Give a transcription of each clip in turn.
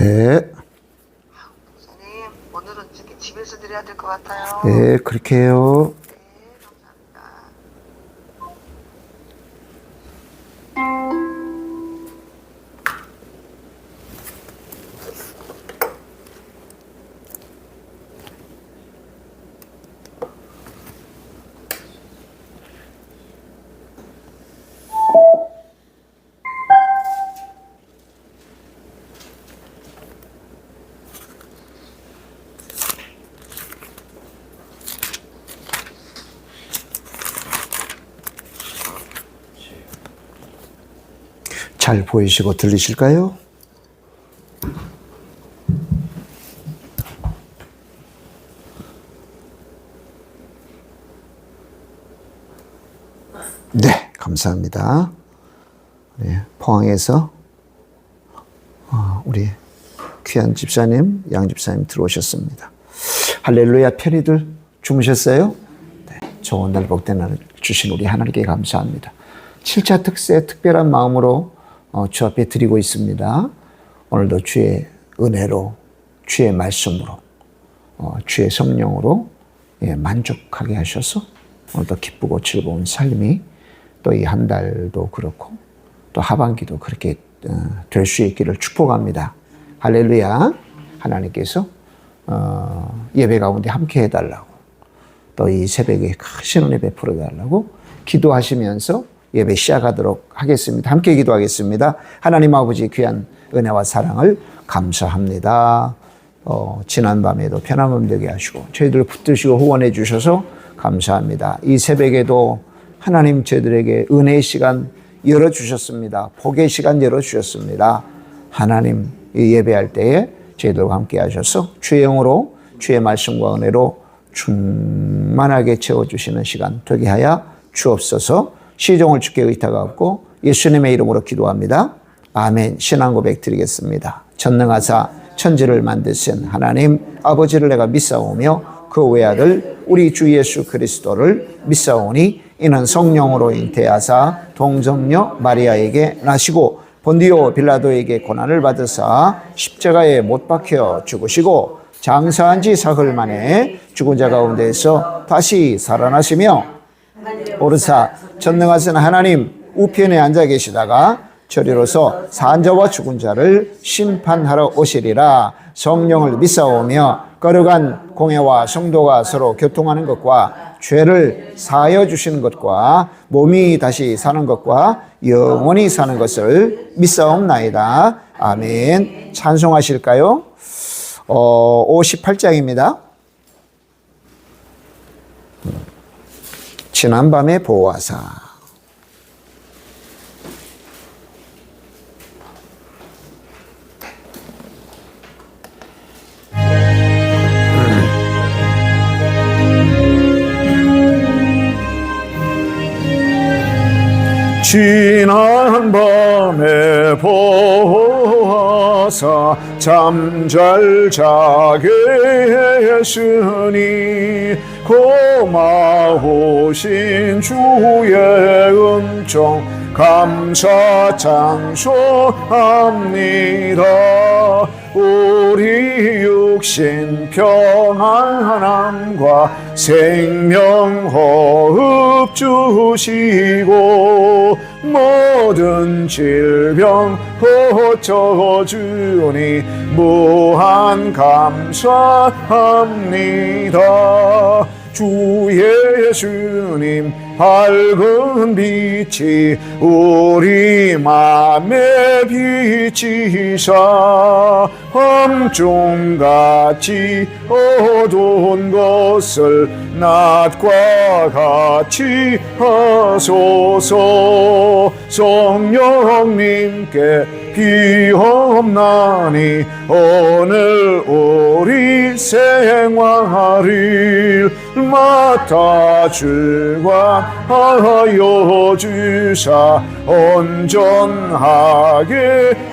네. 목사님, 오늘은 집에서 드려야 될 것 같아요. 네, 그렇게 해요. 네, 감사합니다. 잘 보이시고 들리실까요? 네, 감사합니다. 네, 포항에서 우리 귀한 집사님, 양 집사님 들어오셨습니다. 할렐루야, 편히들 주무셨어요? 네, 좋은 날, 복된 날 주신 우리 하나님께 감사합니다. 7차 특세 특별한 마음으로 주 앞에 드리고 있습니다. 오늘도 주의 은혜로, 주의 말씀으로, 주의 성령으로 만족하게 하셔서 오늘도 기쁘고 즐거운 삶이 또 이 한 달도 그렇고 또 하반기도 그렇게 될 수 있기를 축복합니다. 할렐루야. 하나님께서 예배 가운데 함께 해달라고, 또 이 새벽에 크신 은혜 베풀어 달라고 기도하시면서 예배 시작하도록 하겠습니다. 함께 기도하겠습니다. 하나님 아버지 귀한 은혜와 사랑을 감사합니다. 지난 밤에도 편안함 되게 하시고 저희들 붙드시고 후원해 주셔서 감사합니다. 이 새벽에도 하나님 저희들에게 은혜의 시간 열어주셨습니다. 복의 시간 열어주셨습니다. 하나님 예배할 때에 저희들과 함께 하셔서 주의 영으로 주의 말씀과 은혜로 충만하게 채워주시는 시간 되게 하여 주옵소서. 시종을 주께 의탁하고 예수님의 이름으로 기도합니다. 아멘. 신앙 고백 드리겠습니다. 전능하사 천지를 만드신 하나님 아버지를 내가 믿사오며 그 외아들 우리 주 예수 그리스도를 믿사오니 이는 성령으로 잉태하사 동정녀 마리아에게 나시고 본디오 빌라도에게 고난을 받으사 십자가에 못 박혀 죽으시고 장사한 지 사흘 만에 죽은 자 가운데서 다시 살아나시며 오르사 전능하신 하나님 우편에 앉아 계시다가 저리로서 산자와 죽은 자를 심판하러 오시리라. 성령을 믿사오며 거룩한 공회와 성도가 서로 교통하는 것과 죄를 사하여 주시는 것과 몸이 다시 사는 것과 영원히 사는 것을 믿사옵나이다. 아멘. 찬송하실까요? 58장입니다. 지난밤에 보아사. 지난밤에 보아사 잠잘 자게 했으니 고마우신 주의 은총 감사 찬송합니다. 우리 육신 평안함과 생명호흡 주시고 모든 질병 고쳐주니 무한 감사합니다. 주 예수님 밝은 빛이 우리 맘에 비치사 함중같이 어두운 것을 낮과 같이 하소서. 성령님께 비옵나니 오늘 우리 생활을 맡아 주관하여 주사 온전하게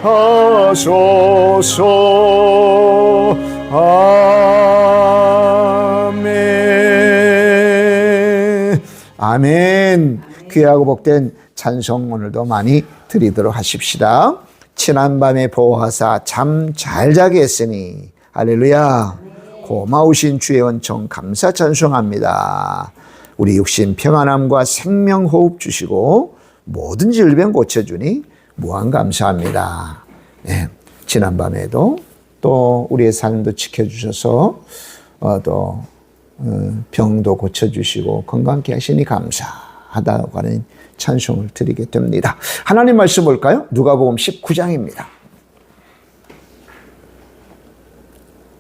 하소서. 아멘. 아멘. 귀하고 복된 찬송 오늘도 많이 드리도록 하십시다. 지난밤에 보호하사 잠 잘 자게 했으니 할렐루야. 고마우신 주의 은총 감사 찬송합니다. 우리 육신 평안함과 생명호흡 주시고 모든 질병 고쳐주니 무한 감사합니다. 네, 지난밤에도 또 우리의 삶도 지켜주셔서 또 병도 고쳐주시고 건강케 하시니 감사하다고 하는 찬송을 드리게 됩니다. 하나님 말씀 볼까요? 누가복음 19장입니다.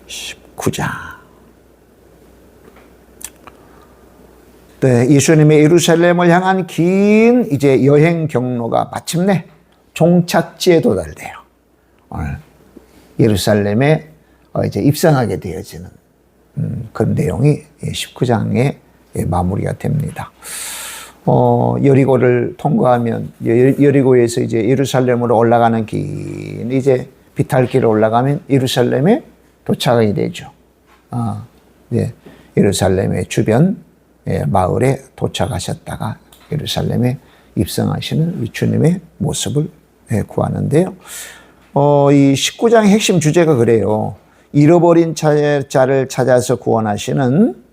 19장. 네, 예수님의 예루살렘을 향한 긴 이제 여행 경로가 마침내 종착지에 도달돼요. 오늘 예루살렘에 이제 입성하게 되어지는 그런 내용이 19장에 마무리가 됩니다. 여리고를 통과하면 여리고에서 이제 예루살렘으로 올라가는 길, 이제 비탈길을 올라가면 예루살렘에 도착이 되죠. 예, 예루살렘의 주변 마을에 도착하셨다가 예루살렘에 입성하시는 주님의 모습을 구하는데요. 이 19장의 핵심 주제가 그래요. 잃어버린 자를 찾아서 구원하시는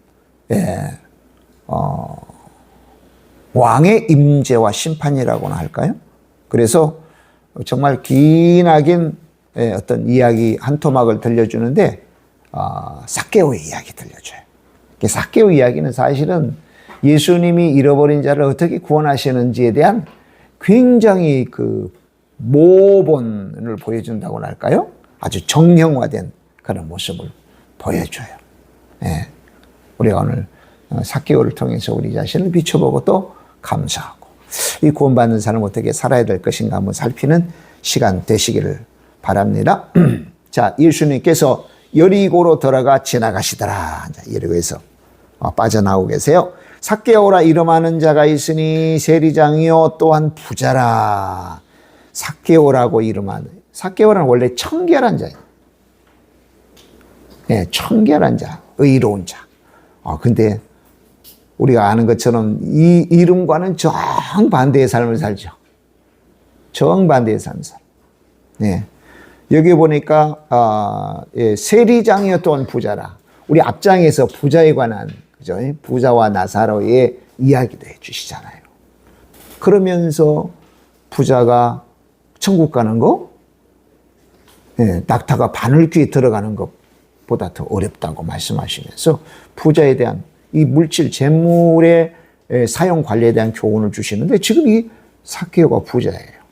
왕의 임재와 심판이라고나 할까요? 그래서 정말 기나긴 어떤 이야기 한 토막을 들려주는데 삭개오의 이야기 들려줘요. 삭개오 이야기는 사실은 예수님이 잃어버린 자를 어떻게 구원하시는지에 대한 굉장히 그 모본을 보여준다고나 할까요? 아주 정형화된 그런 모습을 보여줘요. 네. 우리가 오늘 삭개오를 통해서 우리 자신을 비춰보고 또 감사하고 이 구원받는 사람은 어떻게 살아야 될 것인가 한번 살피는 시간 되시기를 바랍니다. 자, 예수님께서 여리고로 들어가 지나가시더라. 여리고에서 빠져나오고 계세요. 삭개오라 이름하는 자가 있으니 세리장이요 또한 부자라. 삭개오라고 이름하는, 삭개오라는 원래 청결한 자예요. 네, 청결한 자, 의로운 자. 근데 우리가 아는 것처럼 이 이름과는 정반대의 삶을 살죠. 정반대의 삶을 살죠. 네. 여기 보니까 세리장이요 또한 부자라. 우리 앞장에서 부자에 관한, 그죠? 부자와 나사로의 이야기도 해주시잖아요. 그러면서 부자가 천국 가는 거, 낙타가 바늘귀에 들어가는 것보다 더 어렵다고 말씀하시면서 부자에 대한 이 물질, 재물의 사용 관리에 대한 교훈을 주시는데 지금 이 삭개오가 부자예요.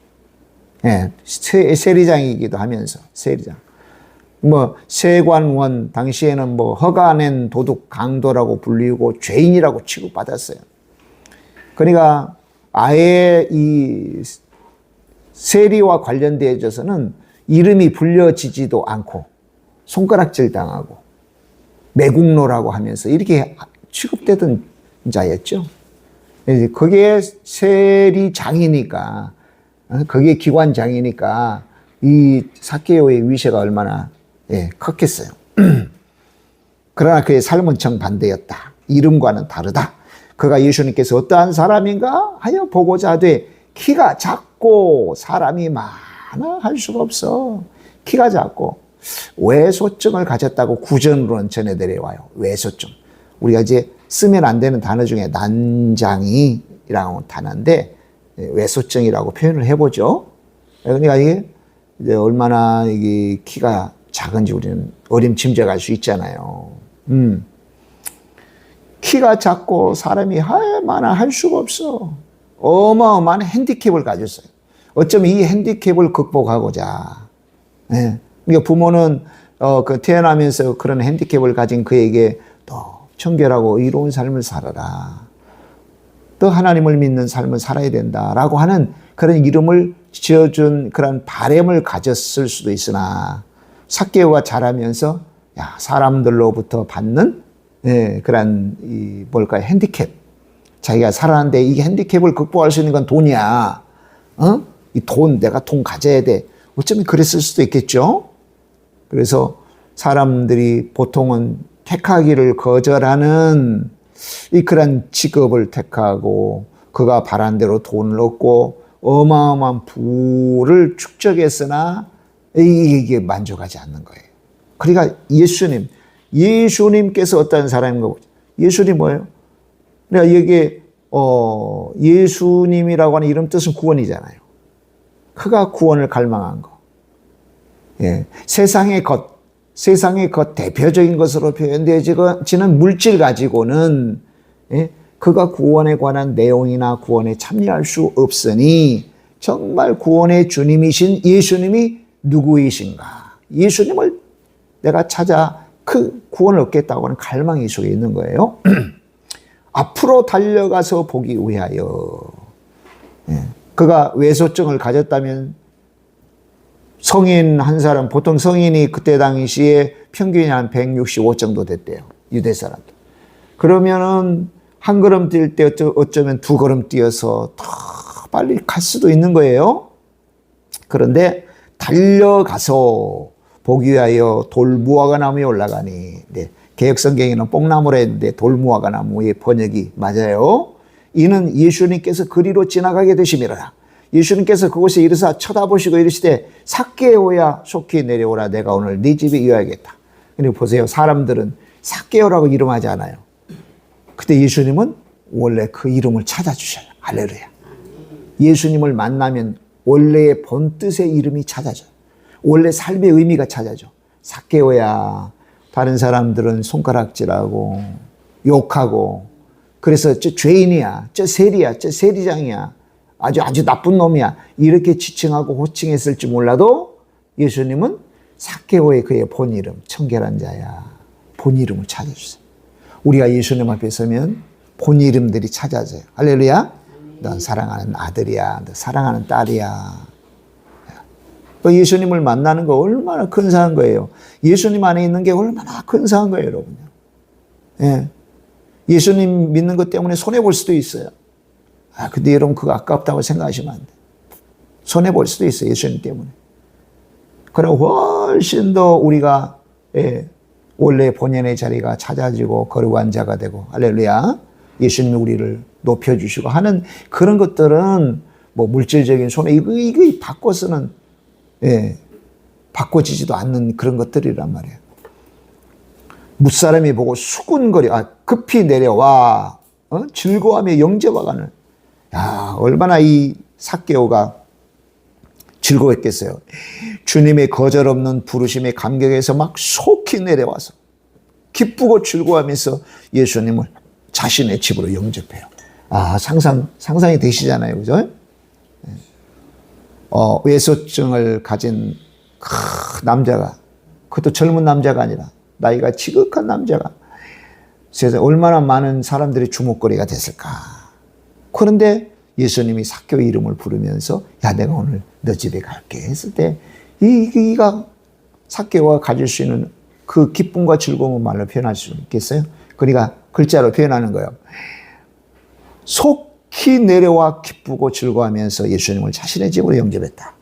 세리장이기도 하면서, 세리장. 세관원, 당시에는 허가낸 도둑 강도라고 불리고 죄인이라고 취급받았어요. 그러니까 아예 이 세리와 관련되어져서는 이름이 불려지지도 않고 손가락질 당하고 매국노라고 하면서 이렇게 취급되던 자였죠. 그게 세리장이니까, 그게 기관장이니까 이 삭개오의 위세가 얼마나 컸겠어요. 그러나 그의 삶은 정반대였다. 이름과는 다르다. 그가 예수님께서 어떠한 사람인가 하여 보고자 하되 키가 작고 사람이 많아 할 수가 없어. 키가 작고 외소증을 가졌다고 구전으로는 전해드려와요. 외소증. 우리가 이제 쓰면 안 되는 단어 중에 난장이라고 단어인데 외소증이라고 표현을 해보죠. 그러니까 이게 이제 얼마나 이게 키가 작은지 우리는 어림짐작할 수 있잖아요. 키가 작고 사람이 얼마나 할 수가 없어. 어마어마한 핸디캡을 가졌어요. 어쩌면 이 핸디캡을 극복하고자. 그러니까 부모는 태어나면서 그런 핸디캡을 가진 그에게 더 청결하고 의로운 삶을 살아라. 또 하나님을 믿는 삶을 살아야 된다라고 하는 그런 이름을 지어준 그런 바램을 가졌을 수도 있으나 삭개오가 자라면서 사람들로부터 받는 그런 핸디캡. 자기가 살아는데 이 핸디캡을 극복할 수 있는 건 돈이야. 이 돈, 내가 돈 가져야 돼. 어쩌면 그랬을 수도 있겠죠. 그래서 사람들이 보통은 택하기를 거절하는 그런 직업을 택하고 그가 바란 대로 돈을 얻고 어마어마한 부를 축적했으나 이게 만족하지 않는 거예요. 그러니까 예수님께서 어떤 사람인가 보죠. 예수님 뭐예요? 그러니까 이게 예수님이라고 하는 이름 뜻은 구원이잖아요. 그가 구원을 갈망한 거. 예, 세상의 것 대표적인 것으로 표현되어지는 물질 가지고는 그가 구원에 관한 내용이나 구원에 참여할 수 없으니 정말 구원의 주님이신 예수님이 누구이신가? 예수님을 내가 찾아 그 구원을 얻겠다고 하는 갈망이 속에 있는 거예요. 앞으로 달려가서 보기 위하여. 그가 외소증을 가졌다면 성인 한 사람, 보통 성인이 그때 당시에 평균이 한 165 정도 됐대요. 유대 사람들. 그러면은 한 걸음 뛸 때 어쩌면 두 걸음 뛰어서 더 빨리 갈 수도 있는 거예요. 그런데 달려가서 보기 위하여 돌무화과 나무에 올라가니, 개혁성경에는 뽕나무라 했는데 돌무화과 나무의 번역이 맞아요. 이는 예수님께서 그리로 지나가게 되심이라. 예수님께서 그곳에 이르사 쳐다보시고 이르시되 삭개오야 속히 내려오라. 내가 오늘 네 집에 이어야겠다. 근데 보세요. 사람들은 삭개오라고 이름하지 않아요. 그때 예수님은 원래 그 이름을 찾아주셔요. 할렐루야. 예수님을 만나면 원래의 본뜻의 이름이 찾아져요. 원래 삶의 의미가 찾아져. 삭개오야. 다른 사람들은 손가락질하고 욕하고, 그래서 저 죄인이야, 저 세리야, 저 세리장이야, 아주 나쁜 놈이야, 이렇게 지칭하고 호칭했을지 몰라도 예수님은 삭개오의 그의 본 이름, 청결한 자야, 본 이름을 찾아주세요. 우리가 예수님 앞에 서면 본 이름들이 찾아져요. 할렐루야. 넌 사랑하는 아들이야, 너 사랑하는 딸이야. 예수님을 만나는 거 얼마나 근사한 거예요. 예수님 안에 있는 게 얼마나 근사한 거예요, 여러분. 예. 예수님 믿는 것 때문에 손해볼 수도 있어요. 근데 여러분 그거 아깝다고 생각하시면 안 돼요. 손해볼 수도 있어요, 예수님 때문에. 그럼 훨씬 더 우리가 원래 본연의 자리가 찾아지고 거룩한 자가 되고, 할렐루야. 예수님이 우리를 높여주시고 하는 그런 것들은 뭐 물질적인 손해, 이거 바꿔서는 바꿔지지도 않는 그런 것들이란 말이에요. 무사람이 보고 수군거려, 급히 내려와, 즐거워하며 영접하가는. 얼마나 이 삭개오가 즐거웠겠어요. 주님의 거절없는 부르심에 감격해서 막 속히 내려와서 기쁘고 즐거워하면서 예수님을 자신의 집으로 영접해요. 상상이 되시잖아요. 그죠? 외소증을 가진 남자가, 그것도 젊은 남자가 아니라 나이가 지극한 남자가 세상에 얼마나 많은 사람들의 주목거리가 됐을까. 그런데 예수님이 삭개오 이름을 부르면서 야, 내가 오늘 너 집에 갈게 했을 때 이가 삭개오가 가질 수 있는 그 기쁨과 즐거움을 말로 표현할 수 있겠어요? 그러니까 글자로 표현하는 거예요. 속히 내려와 기쁘고 즐거워하면서 예수님을 자신의 집으로 영접했다.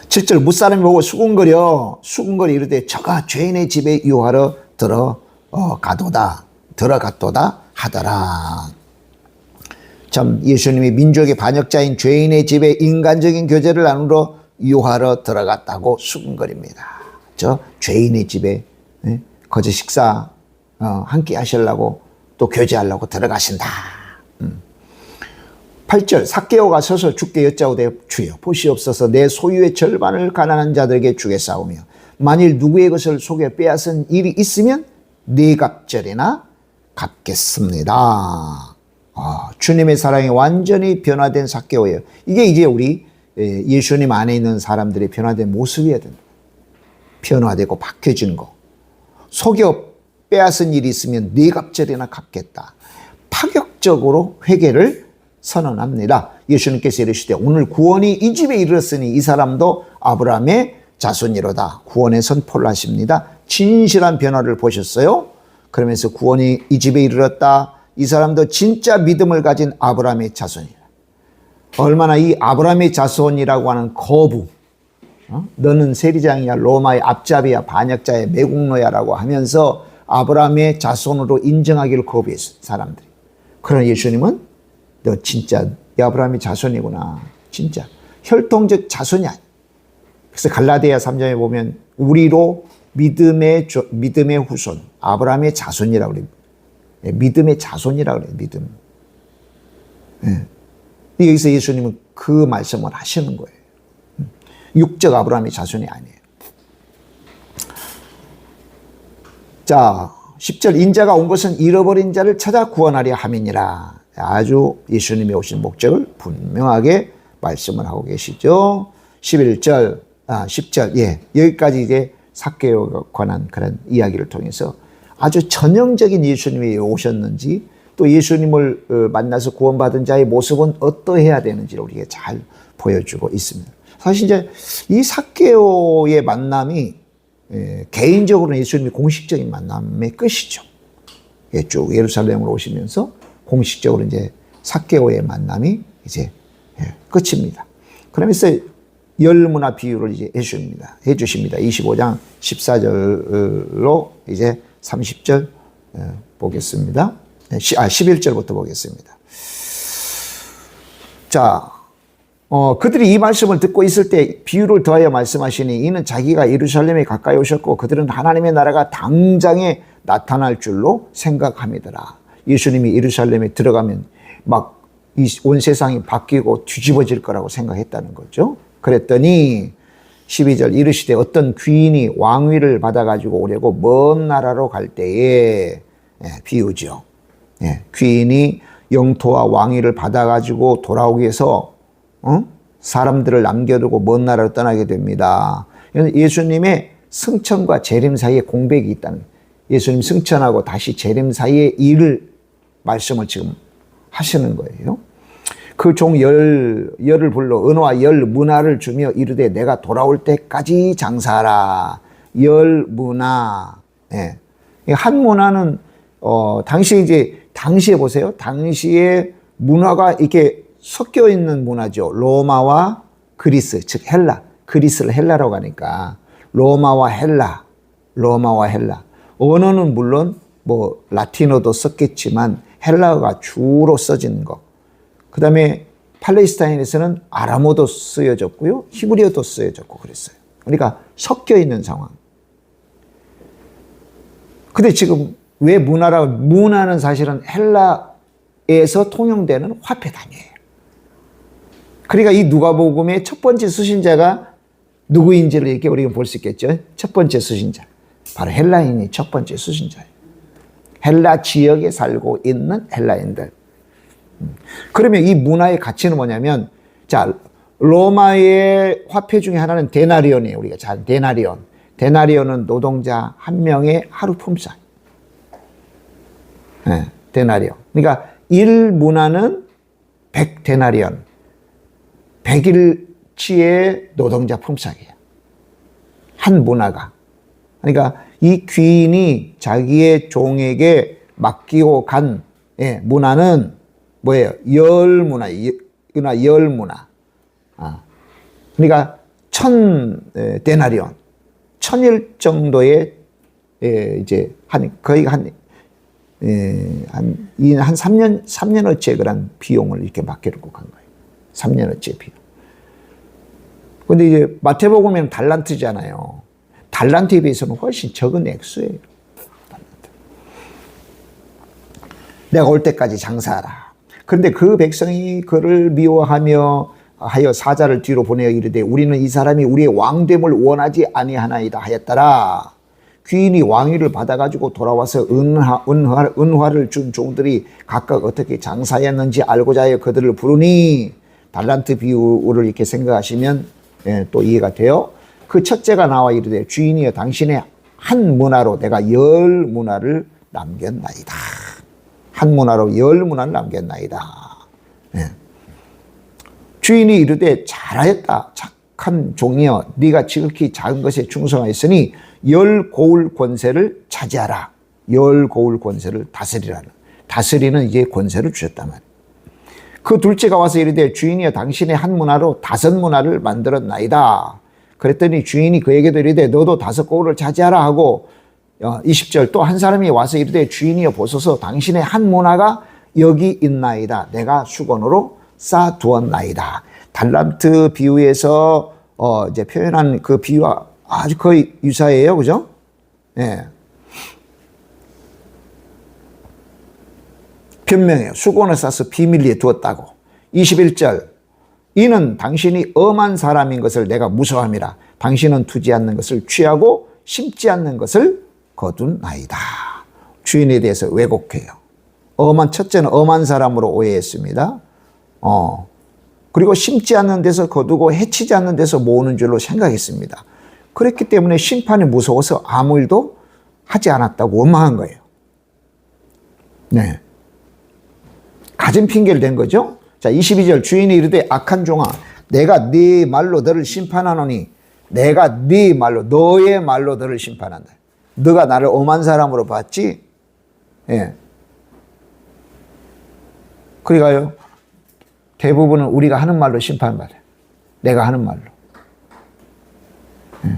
7절 무사람이 보고 수군거려 이르되 저가 죄인의 집에 유하러 들어갔도다 하더라. 참, 예수님이 민족의 반역자인 죄인의 집에 인간적인 교제를 나누러 유하러 들어갔다고 수군거립니다. 저 죄인의 집에 거저 식사 함께 하시려고 또 교제하려고 들어가신다. 8절 삭개오가 서서 주께 여짜오되 주여 보시옵소서 내 소유의 절반을 가난한 자들에게 주겠사오며 만일 누구의 것을 속여 빼앗은 일이 있으면 네 갑절이나 갚겠습니다. 주님의 사랑이 완전히 변화된 삭개오예요. 이게 이제 우리 예수님 안에 있는 사람들의 변화된 모습이어야 된다. 변화되고 바뀌어지는 거. 속여 빼앗은 일이 있으면 네 갑절이나 갚겠다. 파격적으로 회개를 선언합니다. 예수님께서 이르시되 오늘 구원이 이 집에 이르렀으니 이 사람도 아브라함의 자손이로다. 구원의 선포를 하십니다. 진실한 변화를 보셨어요? 그러면서 구원이 이 집에 이르렀다. 이 사람도 진짜 믿음을 가진 아브라함의 자손이다. 얼마나 이 아브라함의 자손이라고 하는 거부, 너는 세리장이야, 로마의 앞잡이야, 반역자야, 매국노야 라고 하면서 아브라함의 자손으로 인정하기를 거부했어요, 사람들이. 그러나 예수님은 너 진짜 아브라함의 자손이구나. 진짜 혈통적 자손이 아니야. 그래서 갈라디아 3장에 보면 우리로 믿음의 후손, 아브라함의 자손이라고 그래요. 믿음의 자손이라고 그래요. 믿음. 예. 여기서 예수님은 그 말씀을 하시는 거예요. 육적 아브라함의 자손이 아니에요. 자, 10절 인자가 온 것은 잃어버린 자를 찾아 구원하려 함이니라. 아주 예수님이 오신 목적을 분명하게 말씀을 하고 계시죠. 10절, 예, 여기까지 이제 삭개오에 관한 그런 이야기를 통해서 아주 전형적인 예수님이 왜 오셨는지, 또 예수님을 만나서 구원받은 자의 모습은 어떠해야 되는지를 우리에게 잘 보여주고 있습니다. 사실 이제 이 삭개오의 만남이 개인적으로는 예수님이 공식적인 만남의 끝이죠. 쭉 예루살렘으로 오시면서 공식적으로 이제 삭개오의 만남이 이제 끝입니다. 그러면서 열문화 비유를 이제 해주십니다. 25장 14절로 이제 30절 보겠습니다. 11절부터 보겠습니다. 자, 그들이 이 말씀을 듣고 있을 때 비유를 더하여 말씀하시니 이는 자기가 예루살렘에 가까이 오셨고 그들은 하나님의 나라가 당장에 나타날 줄로 생각함이더라. 예수님이 예루살렘에 들어가면 막 온 세상이 바뀌고 뒤집어질 거라고 생각했다는 거죠. 그랬더니 12절 이르시되 어떤 귀인이 왕위를 받아가지고 오려고 먼 나라로 갈 때에, 비유죠. 귀인이 영토와 왕위를 받아가지고 돌아오기 위해서 사람들을 남겨두고 먼 나라로 떠나게 됩니다. 예수님의 승천과 재림 사이에 공백이 있다는 거예요. 예수님 승천하고 다시 재림 사이의 일을 말씀을 지금 하시는 거예요. 그 종 열을 불러 은화와 열 문화를 주며 이르되 내가 돌아올 때까지 장사하라. 열 문화. 한 문화는 당시에 보세요. 당시에 문화가 이렇게 섞여 있는 문화죠. 로마와 그리스, 즉 헬라. 그리스를 헬라라고 하니까 로마와 헬라. 언어는 물론 뭐 라틴어도 썼겠지만 헬라어가 주로 써진 것. 그 다음에 팔레스타인에서는 아람어도 쓰여졌고요. 히브리어도 쓰여졌고 그랬어요. 그러니까 섞여 있는 상황. 근데 지금 왜 문화는 사실은 헬라에서 통용되는 화폐 단위예요. 그러니까 이 누가복음의 첫 번째 수신자가 누구인지를 이렇게 우리가 볼 수 있겠죠. 첫 번째 수신자. 바로 헬라인이 첫 번째 수신자예요. 헬라 지역에 살고 있는 헬라인들. 그러면 이 문화의 가치는 뭐냐면, 자, 로마의 화폐 중에 하나는 데나리온이에요. 우리가 잘 데나리온. 데나리온은 노동자 한 명의 하루 품삯. 데나리온. 그러니까 1문화는 100데나리온. 100일치의 노동자 품삯이에요. 한 문화가. 그러니까 이 귀인이 자기의 종에게 맡기고 간 문화는 뭐예요? 열문화. 열문화. 그러니까 1000데나리온. 1000일 정도의 이제 거의 한 3년어치의 그런 비용을 이렇게 맡기고 간 거예요. 3년어치의 비용. 근데 이제 마태복음에는 달란트잖아요. 달란트에 비해서는 훨씬 적은 액수예요. 내가 올 때까지 장사하라. 그런데 그 백성이 그를 미워하며 하여 사자를 뒤로 보내어 이르되 우리는 이 사람이 우리의 왕됨을 원하지 아니하나이다 하였더라. 귀인이 왕위를 받아가지고 돌아와서 은화를 준 종들이 각각 어떻게 장사했는지 알고자 하여 그들을 부르니, 달란트 비유를 이렇게 생각하시면 또 이해가 돼요. 그 첫째가 나와 이르되 주인이여 당신의 한 문화로 내가 열 문화를 남겼나이다. 한 문화로 열 문화를 남겼나이다. 주인이 이르되 잘하였다. 착한 종이여 네가 지극히 작은 것에 충성하였으니 열 고울 권세를 차지하라. 열 고울 권세를 다스리라는. 다스리는 이제 권세를 주셨단 말이에요. 그 둘째가 와서 이르되 주인이여 당신의 한 문화로 5 문화를 만들었나이다. 그랬더니 주인이 그에게도 이르되 너도 5 고울을 차지하라 하고 20절 또 한 사람이 와서 이르되 주인이여 보소서 당신의 한 문화가 여기 있나이다. 내가 수건으로 쌓아두었나이다. 달란트 비유에서 이제 표현한 그 비유와 아주 거의 유사해요. 그죠? 예. 변명해요. 수건을 싸서 비밀리에 두었다고. 21절 이는 당신이 엄한 사람인 것을 내가 무서워함이라. 당신은 두지 않는 것을 취하고 심지 않는 것을 거둔나이다. 주인에 대해서 왜곡해요. 첫째는 엄한 사람으로 오해했습니다. 그리고 심지 않는 데서 거두고 해치지 않는 데서 모으는 줄로 생각했습니다. 그랬기 때문에 심판이 무서워서 아무 일도 하지 않았다고 원망한 거예요. 네. 가진 핑계를 댄 거죠. 자, 22절 주인이 이르되 악한 종아 내가 네 말로 너를 심판하노니 내가 네 말로 너의 말로 너를 심판한다. 너가 나를 엄한 사람으로 봤지? 예. 그러니까요. 대부분은 우리가 하는 말로 심판받아요. 내가 하는 말로. 예.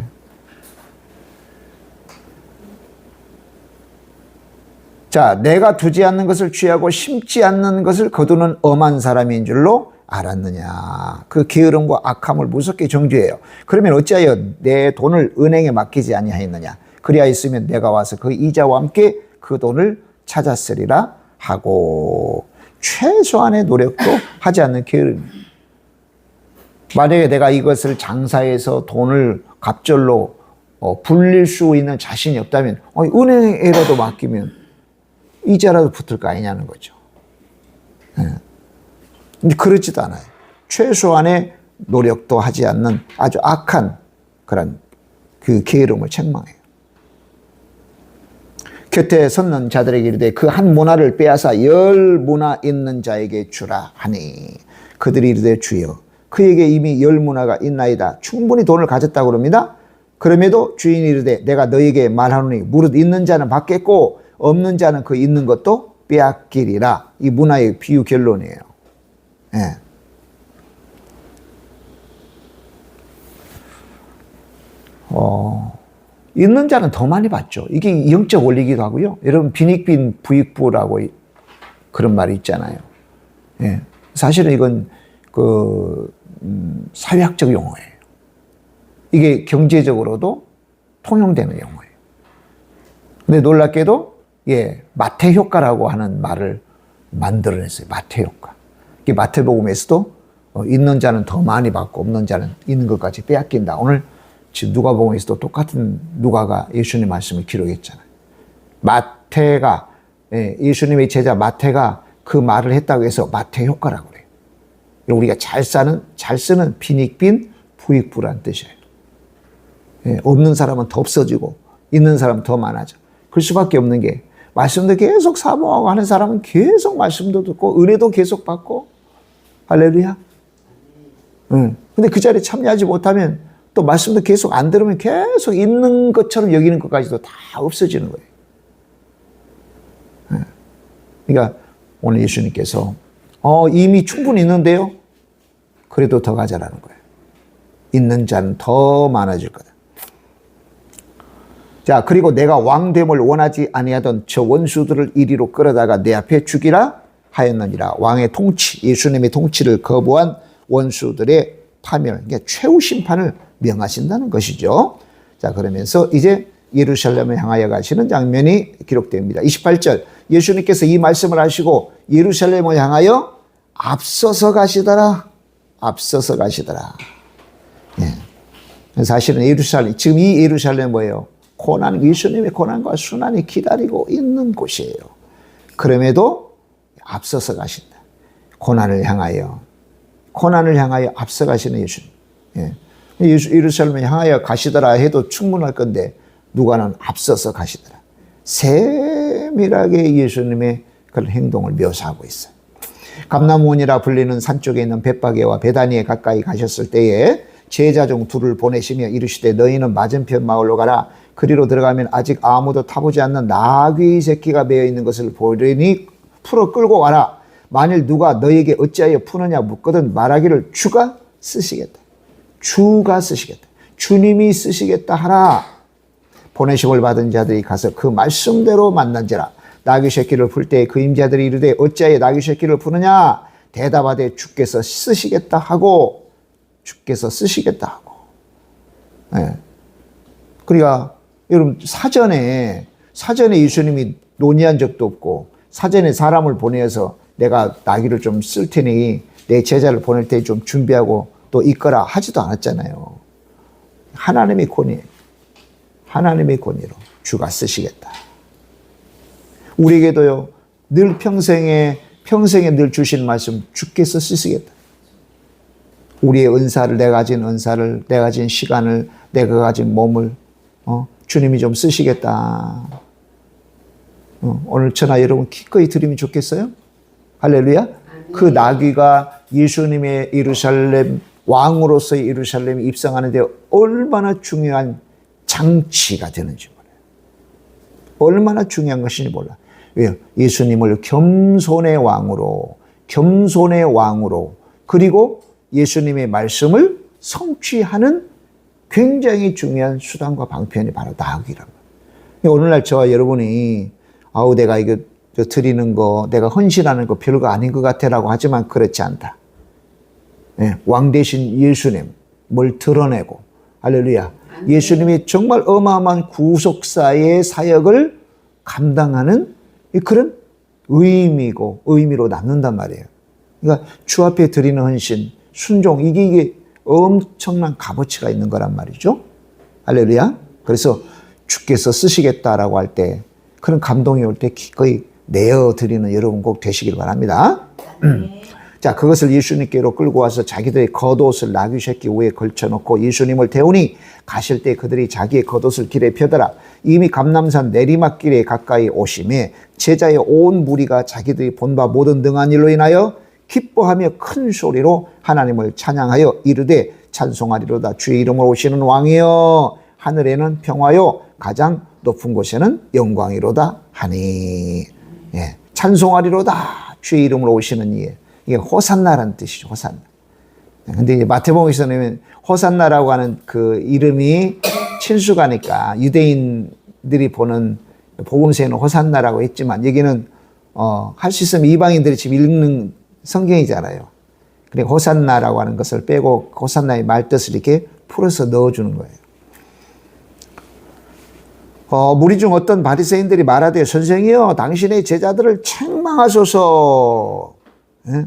자, 내가 두지 않는 것을 취하고 심지 않는 것을 거두는 엄한 사람인 줄로 알았느냐. 그 게으름과 악함을 무섭게 정죄해요. 그러면 어찌하여 내 돈을 은행에 맡기지 아니하였느냐. 그리하였으면 내가 와서 그 이자와 함께 그 돈을 찾았으리라 하고 최소한의 노력도 하지 않는 게으름. 만약에 내가 이것을 장사해서 돈을 갑절로 불릴 수 있는 자신이 없다면 은행에라도 맡기면 이자라도 붙을 거 아니냐는 거죠. 근데 그렇지도 않아요. 최소한의 노력도 하지 않는 아주 악한 그런 그 게으름을 책망해요. 곁에 섰는 자들에게 이르되 그 한 문화를 빼앗아 10문화 있는 자에게 주라 하니 그들이 이르되 주여 그에게 이미 10문화가 있나이다. 충분히 돈을 가졌다고 그럽니다. 그럼에도 주인이 이르되 내가 너에게 말하노니 무릇 있는 자는 받겠고 없는 자는 그 있는 것도 빼앗기리라. 이 문화의 비유 결론이에요. 예. 있는 자는 더 많이 받죠. 이게 영적 원리기도 하고요. 여러분 빈익빈 부익부라고 그런 말이 있잖아요. 예. 사실은 이건 사회학적 용어예요. 이게 경제적으로도 통용되는 용어예요. 근데 놀랍게도 마태 효과라고 하는 말을 만들어냈어요. 마태 효과. 이게 마태복음에서도 있는 자는 더 많이 받고 없는 자는 있는 것까지 빼앗긴다. 오늘 지금 누가복음에서도 똑같은 누가가 예수님 말씀을 기록했잖아요. 마태가 예수님의 제자 마태가 그 말을 했다고 해서 마태 효과라고 그래요. 우리가 잘 쓰는 빈익빈 부익부란 뜻이에요. 없는 사람은 더 없어지고 있는 사람은 더 많아져. 그럴 수밖에 없는 게 말씀도 계속 사모하고 하는 사람은 계속 말씀도 듣고 은혜도 계속 받고 할렐루야. 근데 그 자리에 참여하지 못하면 또 말씀도 계속 안 들으면 계속 있는 것처럼 여기는 것까지도 다 없어지는 거예요. 그러니까 오늘 예수님께서 이미 충분히 있는데요. 그래도 더 가져라는 거예요. 있는 자는 더 많아질 거다. 자, 그리고 내가 왕됨을 원하지 아니하던 저 원수들을 이리로 끌어다가 내 앞에 죽이라 하였느니라. 왕의 통치, 예수님의 통치를 거부한 원수들의 파멸, 그러니까 최후 심판을 명하신다는 것이죠. 자, 그러면서 이제 예루살렘을 향하여 가시는 장면이 기록됩니다. 28절, 예수님께서 이 말씀을 하시고 예루살렘을 향하여 앞서서 가시더라. 앞서서 가시더라. 사실은 예루살렘, 지금 이 예루살렘 뭐예요? 예수님의 고난과 순환이 기다리고 있는 곳이에요. 그럼에도 앞서서 가신다. 고난을 향하여 앞서 가시는 예수님. 예루살렘을 향하여 가시더라 해도 충분할 건데 누가는 앞서서 가시더라. 세밀하게 예수님의 그런 행동을 묘사하고 있어요. 감람원이라 불리는 산 쪽에 있는 벳바게와 베다니에 가까이 가셨을 때에 제자 중 둘을 보내시며 이르시되 너희는 맞은편 마을로 가라. 그리로 들어가면 아직 아무도 타보지 않는 나귀 새끼가 매어 있는 것을 보리니 풀어 끌고 와라. 만일 누가 너에게 어찌하여 푸느냐 묻거든 말하기를 주가 쓰시겠다. 주가 쓰시겠다. 주님이 쓰시겠다 하라. 보내심을 받은 자들이 가서 그 말씀대로 만난지라. 나귀 새끼를 풀 때 그 임자들이 이르되 어찌하여 나귀 새끼를 푸느냐? 대답하되 주께서 쓰시겠다 하고, 주께서 쓰시겠다 하고. 예. 그러니까 여러분 사전에 예수님이 논의한 적도 없고, 사전에 사람을 보내서 내가 나귀를 좀 쓸 테니 내 제자를 보낼 때 좀 준비하고 또 이끌어라 하지도 않았잖아요. 하나님의 권위, 하나님의 권위로 주가 쓰시겠다. 우리에게도요, 늘 평생에 늘 주신 말씀, 주께서 쓰시겠다. 우리의 은사를, 내가 가진 은사를, 내가 가진 시간을, 내가 가진 몸을 주님이 좀 쓰시겠다. 오늘 전화 여러분 기꺼이 드리면 좋겠어요? 할렐루야. 그 나귀가 예수님의 예루살렘, 왕으로서의 예루살렘에 입성하는데 얼마나 중요한 장치가 되는지 몰라요. 얼마나 중요한 것인지 몰라. 왜요? 예수님을 겸손의 왕으로, 그리고 예수님의 말씀을 성취하는 굉장히 중요한 수단과 방편이 바로 나귀란 말이에요. 오늘날 저와 여러분이 내가 이거 드리는 거, 내가 헌신하는 거 별거 아닌 것 같아라고 하지만 그렇지 않다. 예, 왕 대신 예수님을 드러내고, 할렐루야. 예수님이 정말 어마어마한 구속사의 사역을 감당하는 그런 의미로 남는단 말이에요. 그러니까 주 앞에 드리는 헌신, 순종, 이게 엄청난 값어치가 있는 거란 말이죠. 할렐루야. 그래서 주께서 쓰시겠다라고 할 때, 그런 감동이 올 때 기꺼이 내어드리는 여러분 꼭 되시길 바랍니다. 자, 그것을 예수님께로 끌고 와서 자기들의 겉옷을 나귀 새끼 위에 걸쳐놓고 예수님을 태우니 가실 때 그들이 자기의 겉옷을 길에 펴더라. 이미 감람산 내리막길에 가까이 오심에 제자의 온 무리가 자기들이 본 바 모든 등한 일로 인하여 기뻐하며 큰 소리로 하나님을 찬양하여 이르되 찬송하리로다. 주의 이름으로 오시는 왕이여, 하늘에는 평화요 가장 높은 곳에는 영광이로다 하니. 예, 찬송하리로다. 주의 이름으로 오시는 이에, 이게 호산나라는 뜻이죠. 호산나. 근데 마태복음에서는 호산나라고 하는 그 이름이 친숙하니까 유대인들이 보는 복음서에는 호산나라고 했지만 여기는 할 수 있으면 이방인들이 지금 읽는 성경이잖아요. 그래 호산나라고 하는 것을 빼고 호산나의 말뜻을 이렇게 풀어서 넣어주는 거예요. 무리 중 어떤 바리새인들이 말하되 선생이여 당신의 제자들을 책망하소서. 예?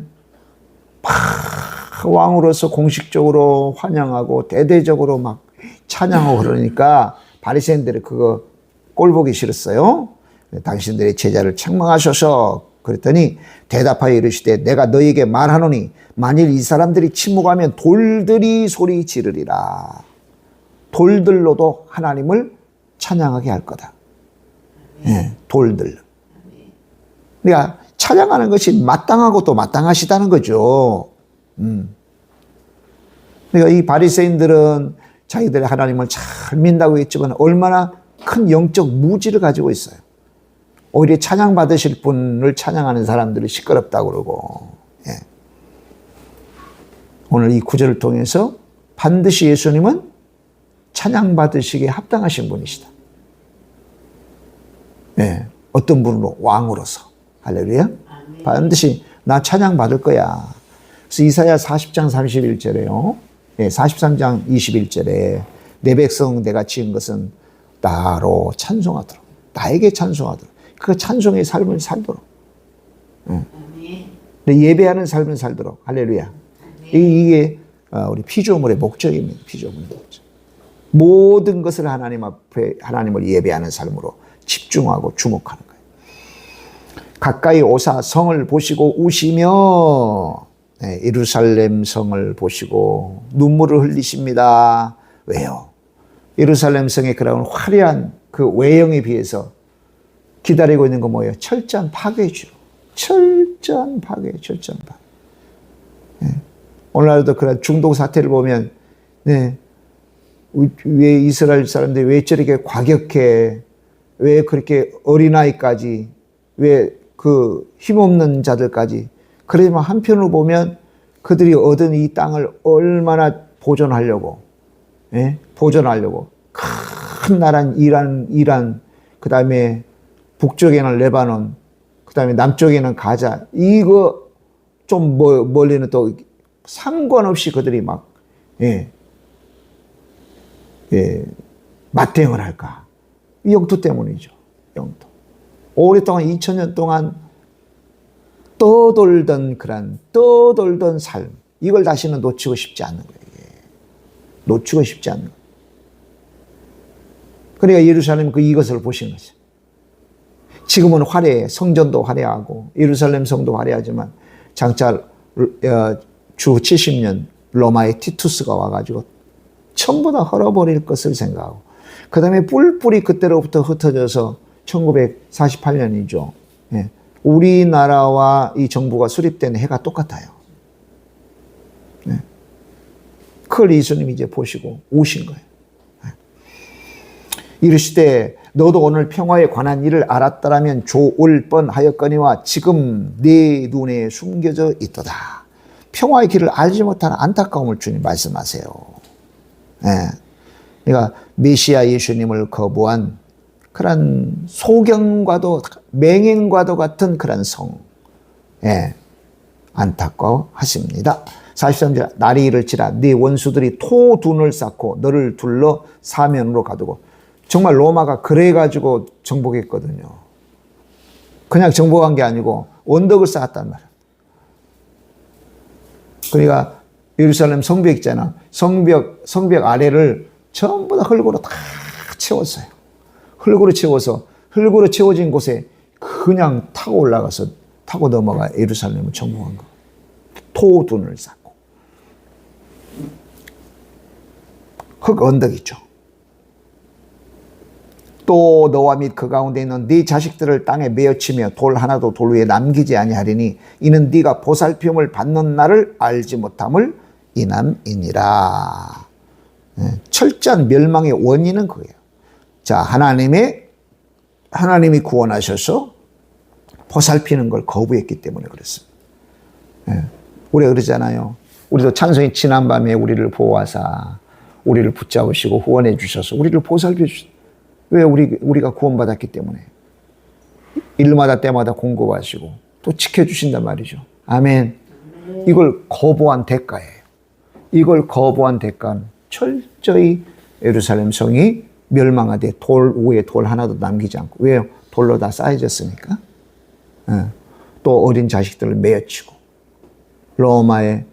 왕으로서 공식적으로 환영하고 대대적으로 막 찬양하고 그러니까 바리새인들이 그거 꼴보기 싫었어요. 당신들의 제자를 책망하소서. 그랬더니 대답하여 이르시되 내가 너희에게 말하노니 만일 이 사람들이 침묵하면 돌들이 소리 지르리라. 돌들로도 하나님을 찬양하게 할 거다. 예, 돌들. 그러니까 찬양하는 것이 마땅하고 또 마땅하시다는 거죠. 그러니까 이 바리새인들은 자기들이 하나님을 잘 믿는다고 했지만 얼마나 큰 영적 무지를 가지고 있어요. 오히려 찬양 받으실 분을 찬양하는 사람들이 시끄럽다고 그러고. 예. 오늘 이 구절을 통해서 반드시 예수님은 찬양 받으시기에 합당하신 분이시다. 예. 어떤 분으로? 왕으로서. 할렐루야. 반드시 나 찬양 받을 거야. 그래서 이사야 40장 31절에요. 예, 43장 21절에 내 백성 내가 지은 것은 나로 찬송하도록, 나에게 찬송하도록, 그 찬송의 삶을 살도록, 예배하는 삶을 살도록. 할렐루야. 이게 우리 피조물의 목적입니다. 피조물의 목적. 모든 것을 하나님 앞에 하나님을 예배하는 삶으로 집중하고 주목하는 거예요. 가까이 오사 성을 보시고 우시며, 네, 예루살렘 성을 보시고 눈물을 흘리십니다. 왜요? 예루살렘 성의 그런 화려한 그 외형에 비해서 기다리고 있는 건 뭐예요? 철저한 파괴죠. 철저한 파괴. 네. 오늘날도 그런 중동 사태를 보면, 네, 왜 이스라엘 사람들이 왜 저렇게 과격해? 왜 그렇게 어린아이까지, 왜 그 힘없는 자들까지. 그러지만 한편으로 보면 그들이 얻은 이 땅을 얼마나 보존하려고, 예? 보존하려고 큰 나라인 이란, 그 다음에 북쪽에는 레바논, 그 다음에 남쪽에는 가자. 이거 좀 멀리는 또 상관없이 그들이 막, 맞대응을 할까. 이 영토 때문이죠. 영토. 오랫동안 2000년 동안 떠돌던 삶. 이걸 다시는 놓치고 싶지 않는 거예요. 놓치고 싶지 않는 거예요. 그러니까 예루살렘 이것을 보신 거죠. 지금은 화려해. 성전도 화려하고 예루살렘 성도 화려하지만 장차 주 70년 로마의 티투스가 와가지고 전부 다 헐어버릴 것을 생각하고 그 다음에 뿔뿔이 그때로부터 흩어져서 1948년이죠. 우리나라와 이 정부가 수립된 해가 똑같아요. 그걸 예수님이 이제 보시고 오신 거예요. 이르시되 너도 오늘 평화에 관한 일을 알았더라면 좋을 뻔하였거니와 지금 네 눈에 숨겨져 있도다. 평화의 길을 알지 못하는 안타까움을 주님 말씀하세요. 그러니까 메시아 예수님을 거부한 그런 소경과도 맹인과도 같은 그런 성, 안타까워하십니다. 43절 날이 이를지라 네 원수들이 토둔을 쌓고 너를 둘러 사면으로 가두고. 정말 로마가 그래가지고 정복했거든요. 그냥 정복한 게 아니고 언덕을 쌓았단 말이에요. 그러니까 예루살렘 성벽 있잖아. 성벽 아래를 전부 다 흙으로 다 채웠어요. 흙으로 채워진 곳에 그냥 타고 올라가서 타고 넘어가 예루살렘을 정복한 거. 토둔을 쌓고. 흙 언덕이죠. 또 너와 및 그 가운데 있는 네 자식들을 땅에 메어치며 돌 하나도 돌 위에 남기지 아니하리니 이는 네가 보살핌을 받는 날을 알지 못함을 인함이니라. 철저한 멸망의 원인은 그거예요. 자, 하나님이 구원하셔서 보살피는 걸 거부했기 때문에 그렇습니다. 우리가 그러잖아요. 우리도 찬송이 지난밤에 우리를 보호하사 우리를 붙잡으시고 후원해 주셔서 우리를 보살펴 주셨어요. 왜 우리가 구원받았기 때문에 일마다 때마다 공급하시고 또 지켜주신단 말이죠. 아멘. 이걸 거부한 대가예요. 이걸 거부한 대가는 철저히 예루살렘 성이 멸망하되 돌 위에 돌 하나도 남기지 않고. 왜요? 돌로 다 쌓여졌으니까. 또 어린 자식들을 메어치고 로마의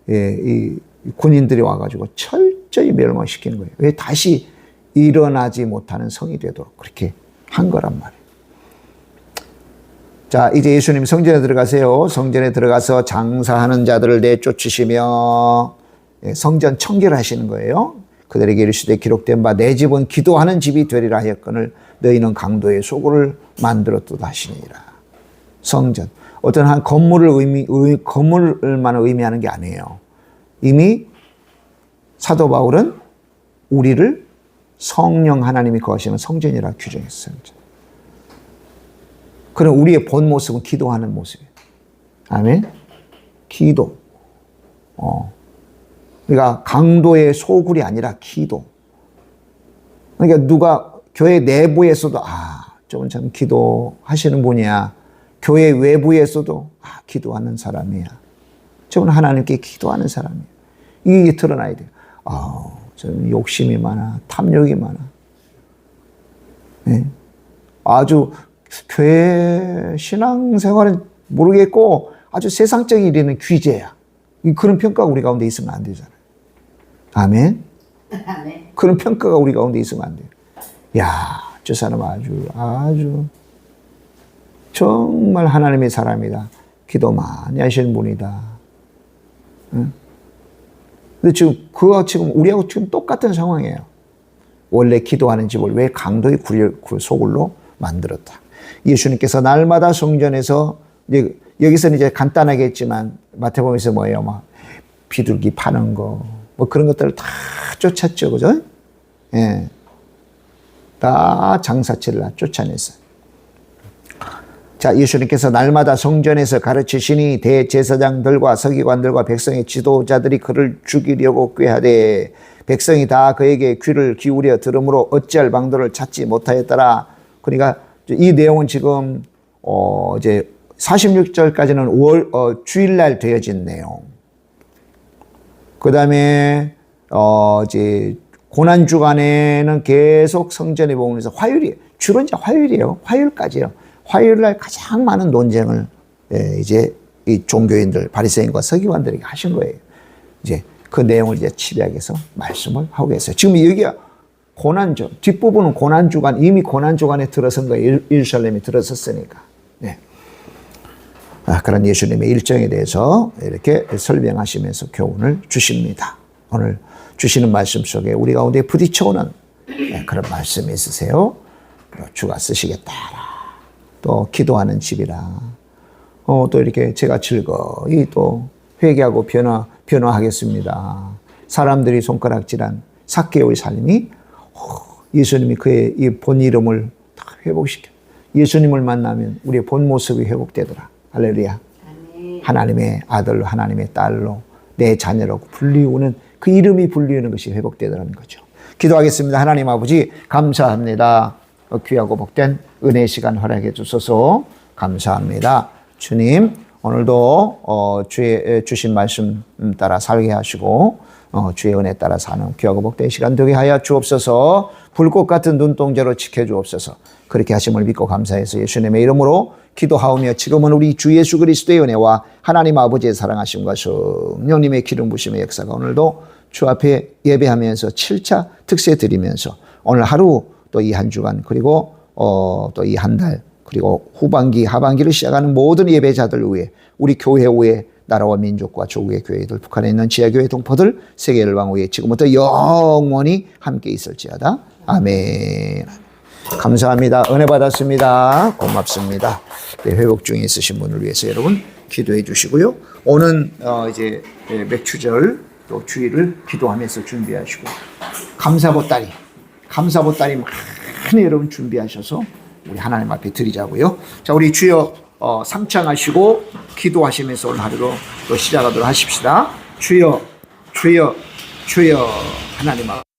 이 군인들이 와가지고 철저히 멸망시키는 거예요. 왜? 다시 일어나지 못하는 성이 되도록 그렇게 한 거란 말이에요. 자, 이제 예수님 성전에 들어가세요. 성전에 들어가서 장사하는 자들을 내쫓으시며 성전 청결하시는 거예요. 그들에게 이르시되 기록된 바 내 집은 기도하는 집이 되리라 하였거늘 너희는 강도의 소굴을 만들었도다 하시니라. 성전. 어떤 한 건물을만 의미하는 게 아니에요. 이미 사도 바울은 우리를 성령 하나님이 거하시는 성전이라 규정했어요. 그럼 우리의 본 모습은 기도하는 모습이에요. 아멘. 기도. 그러니까 강도의 소굴이 아니라 기도. 그러니까 누가 교회 내부에서도 저분 참 기도하시는 분이야. 교회 외부에서도 기도하는 사람이야. 저분 하나님께 기도하는 사람이야. 이게 드러나야 돼요. 저는 욕심이 많아, 탐욕이 많아. 네. 아주 교회 신앙생활은 모르겠고 아주 세상적인 일에는 귀재야. 그런 평가가 우리 가운데 있으면 안 되잖아요. 아멘? 아멘. 그런 평가가 우리 가운데 있으면 안 돼요. 야, 저 사람 아주 정말 하나님의 사람이다. 기도 많이 하시는 분이다. 응? 근데 지금 우리하고 지금 똑같은 상황이에요. 원래 기도하는 집을 왜 강도의 소굴로 만들었다. 예수님께서 날마다 성전에서 여기서는 이제 간단하게 했지만 마태복음에서 뭐예요? 막 비둘기 파는 거, 뭐 그런 것들을 다 쫓았죠, 그죠? 예, 다 장사치를 다 쫓아냈어요. 자, 예수님께서 날마다 성전에서 가르치시니 대제사장들과 서기관들과 백성의 지도자들이 그를 죽이려고 꾀하되 백성이 다 그에게 귀를 기울여 들으므로 어찌할 방도를 찾지 못하였더라. 그러니까 이 내용은 지금 이제 46절까지는 주일날 되어진 내용. 그 다음에 이제 고난 주간에는 계속 성전에 보면서 화요일이 주로 이제 화요일이에요. 화요일까지요. 화요일날 가장 많은 논쟁을 이제 이 종교인들 바리새인과 서기관들에게 하신 거예요. 이제 그 내용을 이제 치리하게서 말씀을 하고 계세요. 지금 여기가 고난주 뒷부분은 고난 주간 이미 고난 주간에 들어선 거예요. 예루살렘이 들어섰으니까. 네. 그런 예수님의 일정에 대해서 이렇게 설명하시면서 교훈을 주십니다. 오늘 주시는 말씀 속에 우리 가운데 부딪혀오는 그런 말씀이 있으세요. 주가 쓰시겠다. 또 기도하는 집이라. 또 이렇게 제가 즐거이 또 회개하고 변화하겠습니다. 사람들이 손가락질한 삭개오의 삶이 예수님이 그의 이 본 이름을 다 회복시켜. 예수님을 만나면 우리의 본 모습이 회복되더라. 할렐루야. 하나님의 아들로 하나님의 딸로 내 자녀라고 불리우는 그 이름이 불리우는 것이 회복되더라는 거죠. 기도하겠습니다. 하나님 아버지 감사합니다. 귀하고 복된 은혜 시간 허락해 주셔서 감사합니다. 주님 오늘도 주의 주신 말씀 따라 살게 하시고 주의 은혜 따라 사는 귀하고 복된 시간 되게 하여 주옵소서. 불꽃 같은 눈동자로 지켜주옵소서. 그렇게 하심을 믿고 감사해서 예수님의 이름으로 기도하오며 지금은 우리 주 예수 그리스도의 은혜와 하나님 아버지의 사랑하심과 성령님의 기름 부심의 역사가 오늘도 주 앞에 예배하면서 7차 특세 드리면서 오늘 하루 또 이 한 주간 그리고 또 이 한 달 그리고 후반기 하반기를 시작하는 모든 예배자들 위해 우리 교회 위에 나라와 민족과 조국의 교회들 북한에 있는 지하교회 동포들 세계 열방 위에 지금부터 영원히 함께 있을지어다. 아멘. 감사합니다. 은혜 받았습니다. 고맙습니다. 네, 회복 중에 있으신 분을 위해서 여러분 기도해 주시고요. 오는 이제 맥추절 또 주일을 기도하면서 준비하시고 감사보따리 많이 여러분 준비하셔서 우리 하나님 앞에 드리자고요. 자, 우리 주여 상창하시고 기도하시면서 오늘 하루로 또 시작하도록 하십시다. 주여 하나님 앞에